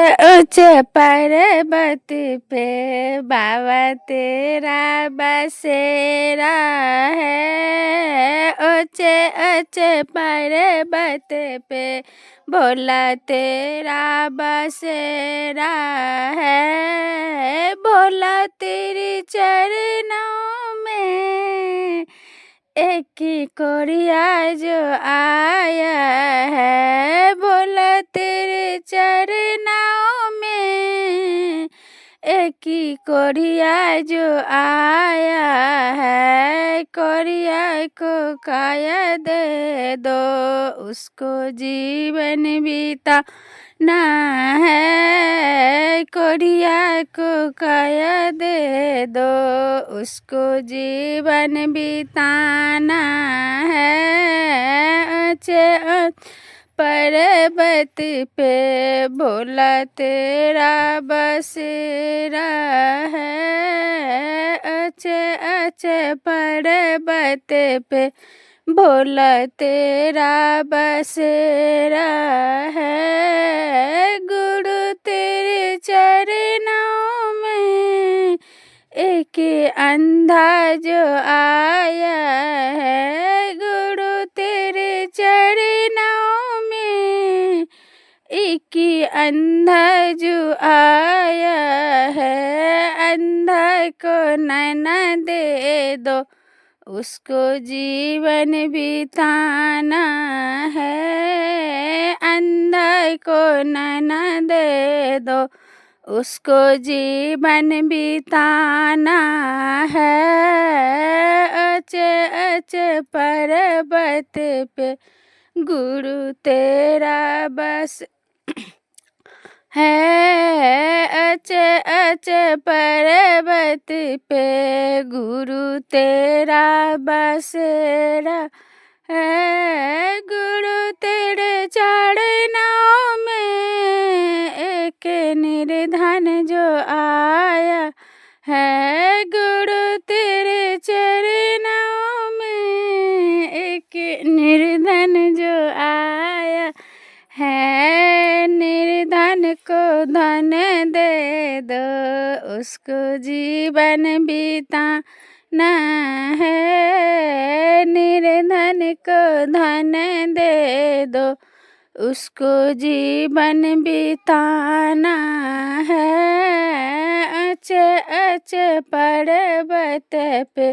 ऊंचे पर्वत पे बाबा तेरा बसेरा है। ऊंचे ऊंचे पर्वत पे भोला तेरा बसेरा है। भोला तेरे चरणों में एक ही कोरिया जो आया है। भोला तेरे चरणों में एक ही कोरिया जो आया है। कोरिया को काया दे दो, उसको जीवन बीता ना है। कोरिया को काया दे दो, उसको जीवन बिताना है। ऊंचे पर्वत पे भोला तेरा बसेरा है। ऊंचे ऊंचे पर्वत पे भोला तेरा बसेरा है। गुरु तेरे चरणों में एक अंधा जो आया है। गुरु तेरे चरणों में एक अंधा जो आया है। अंधा को नैना दे दो, उसको जीवन बिताना है। अंधा को नैना दे दो, उसको जीवन बिताना है। ऊंचे ऊंचे पर्वत पे गुरु तेरा बस है। ऊंचे ऊंचे पर्वत पे गुरु तेरा बसेरा है। गुरु तेरे चरणों में एक निर्धन जो आया है। गुरु तेरे चरणों में एक निर्धन जो आया है। निर्धन को धन दे दो, उसको जीवन बिताना है। निर्धन को धन दे दो, उसको जीवन बिताना है। ऊंचे ऊंचे पर्वत पे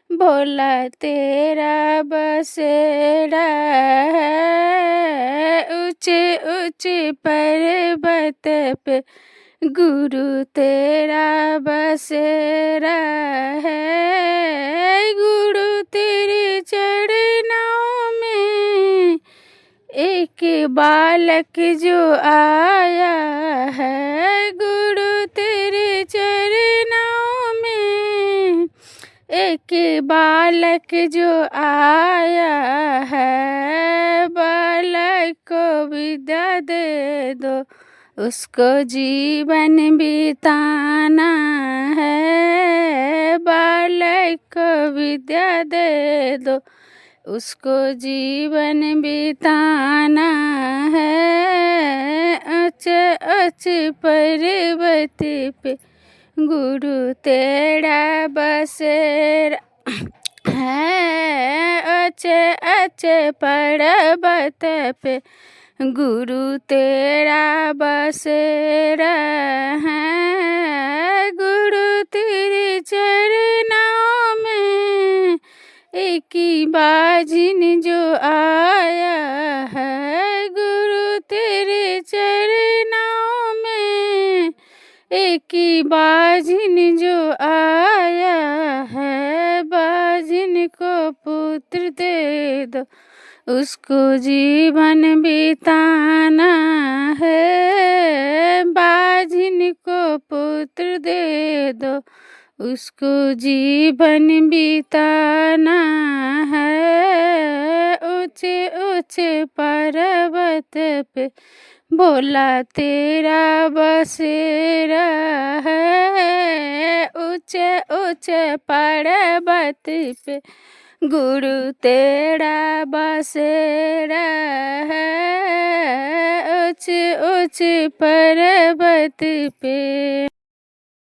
भोला तेरा बसेरा है। ऊंचे ऊंचे पर्वत पे गुरु तेरा बसेरा है। गुरु तेरे चरणों में एक बालक जो आया है। गुरु तेरे चरणों में एक बालक जो आया है। बालक को विद्या दे दो, उसको जीवन बिताना है। बालक को विद्या दे दो, उसको जीवन बिताना है। ऊंचे ऊंचे पर्वत पे गुरु तेरा बसेरा है। ऊंचे ऊंचे पर्वत पे गुरु तेरा बसेरा है। गुरु तेरे चरणों में एक बाजिन जो आया है। गुरु तेरे चरणों में एक बाजिन जो आया है। बाजिन को पुत्र दे दो, उसको जीवन बिताना है। बाजिन को पुत्र दे दो, उसको जीवन बिताना है। ऊंचे ऊंचे पर्वत पे भोला तेरा बसेरा है। ऊंचे ऊंचे पर्वत पे गुरु तेरा बसेरा है ऊंचे ऊंचे पर्वत पे।